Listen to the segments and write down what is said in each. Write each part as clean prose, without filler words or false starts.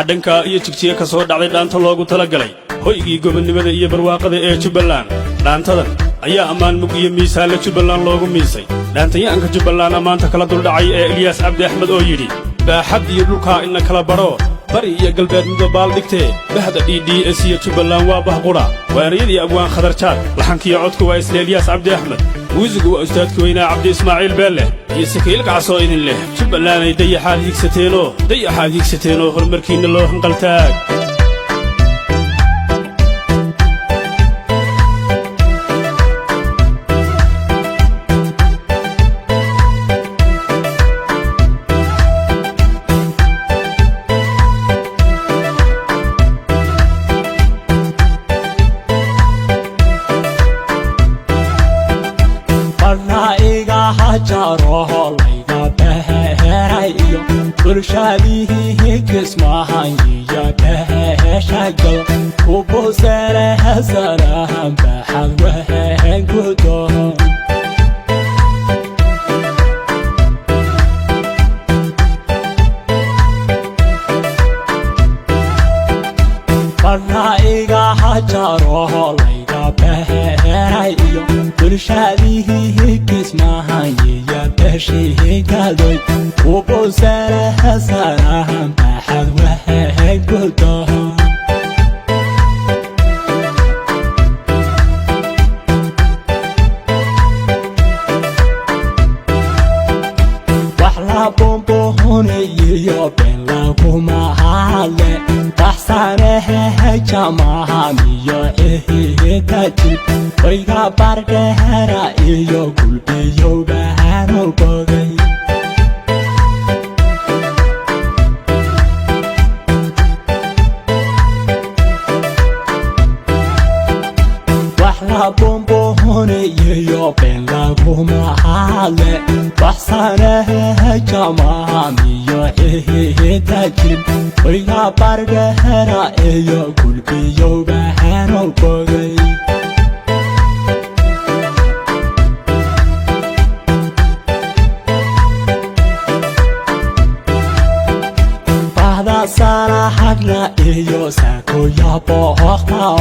dhanka iyo jigjiga ka soo dhacday dhaanta loogu talagalay hoygii gobonimada iyo barwaaqada ee Jubbaland dhaantadan ayaa ammaan mug iyo miisaan la Jubbaland loogu miisay dhaantayaanka Jubbaland amaanta kala dul dhacay ee Ilyas Cabdi Axmed oo yiri baaxad iyo dhulka in kala baro bari iyo galbeed midobaal dhigtee bahda EDS iyo Jubbaland waa bahqura weeriyadii abwaan khadarjaad laxankiyo codku waa isla Ilyas Cabdi Axmed muusigu waa ustaadka weynaa Cabdi Ismaaciil Beelle iyo sakiilka casoo idin leh Jubbaland ay dayaxaad higsateeno horumarkiina loo hanqaltaag جاره لينا بهرايو برشاديه كسمعان يا بهشاقل وبوسره زرهم بحل وهن قدوم فرائقا جاره لينا بهرايو برشاديه كسمعان يا بهشاقل وبوسره زرهم بحل وهن قدوم بونبوني يوبن لكما حالي تحسانه جماعة ميو تاجي ويغا باردهرا يو قلبي يو بهانو بغي بونبوني يوبن لكما حالي تحسانه جماعة ميو تاجي ويغا باردهرا يو قلبي يو بهانو بغي صراحنا إيو ساكو يا بوخناو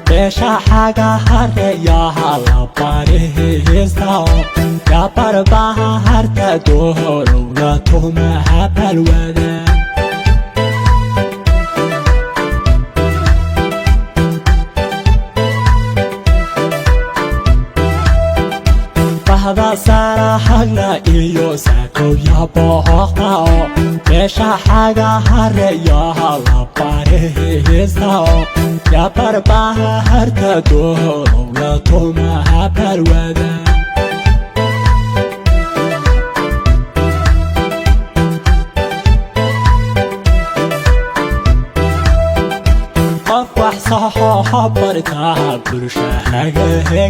بيشا حاجة هاري يا هلا باريستاو يا بارباها هارتا دورو لا توما هبالوانا هذا صراحنا إيو ساكو يا بوخناو بيشا حاجة هاري يا هلا باريستاو يا بارباها هارتا دورو لا توما هبالوانا صحة بركة برشة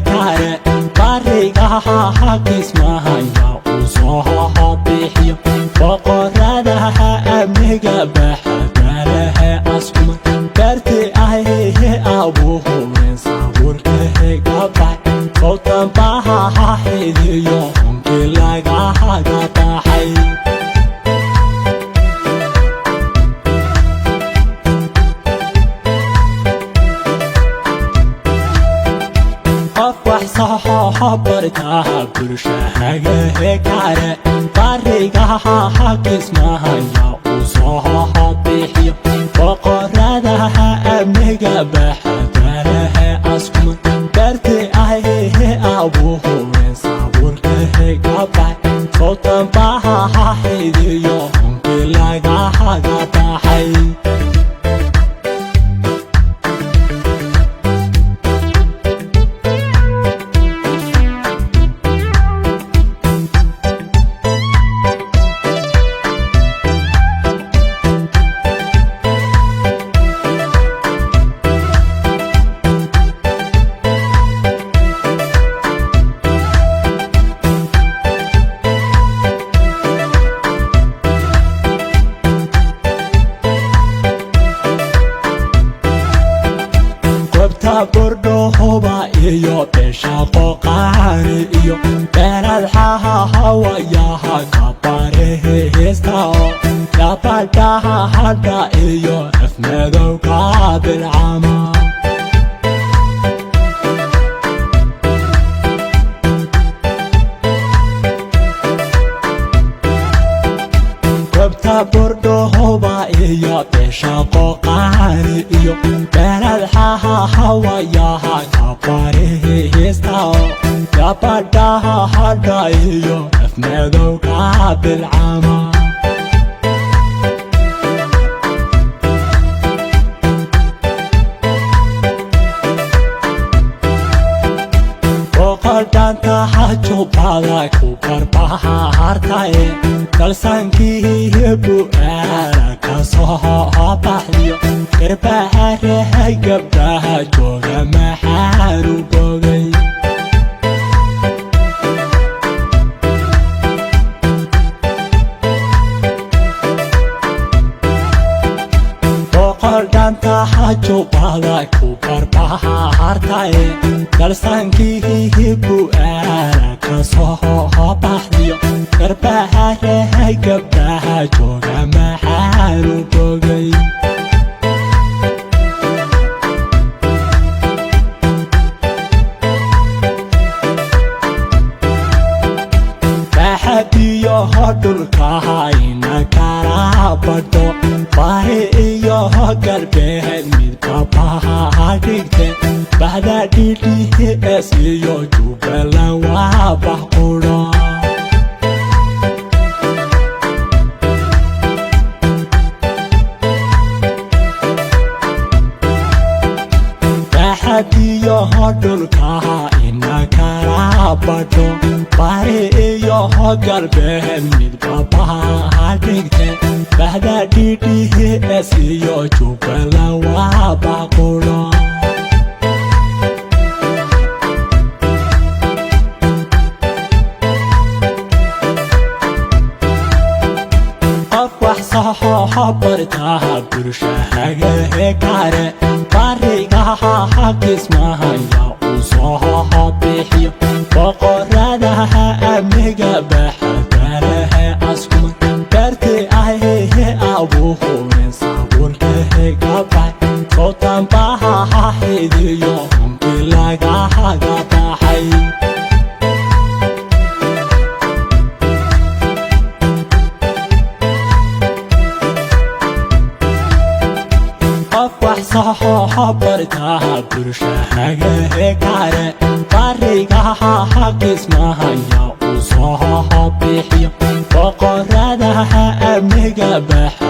كاره بريقها كسمها يا وصحة بحيو وقردها أمنيقى بحدارها أسكم برتي أهيه أبوه من صابور قبع صوتا بها حيديو كلاقها قطاحي صحة بركة برشة كاره بريقها كسمها يا وصحة بحيو وقردها أمنيقى بحدارها أسكم برتي أهيه أبوه من صابور قبع صوتا بها حيديو كلاقها قطاحي بردو هوا iyo besha qoqaani iyo beerad hawa yaha kabare heesta ya palta hada iyo أفمدو قابل عما قبتا بردو هوبا إيو بشاقو قاني إيو بلد حاها حواياها كباري هستاو كبرداها حدا إيو أفمدو قابل عما Danta hacho bala kupar bahartae dalsanki bu ara kasoha bahliyo kerbahare hay gabdaha joga maharu bogay Danta hacho bala kupar bahartae dalsanki bu ara kasoha bahliyo kerbahare hay gabdaha joga maharu bogay bahadiyo hodulkaha ina karabado bahi iyo galbeed midka bahadhigte bahda DDS iyo Jubbaland waa bahquro bahadiyo hodulkaha ina karabado bahi iyo galbeed midka bahadhigte bahda DDS iyo Jubbaland waa bahquro habartaha bulshahaga hekare barigaha hakismaha ya usoha bixiyo boqoradaha amiga baxadaraha askuma darti ahehe abuhurin sabulka hegabay sotan baha hidiyo hambilagaha gabahay habartaha bulshahaga hekare barigaha hakismaha ya usoha bixiyo boqoradaha amiga baxa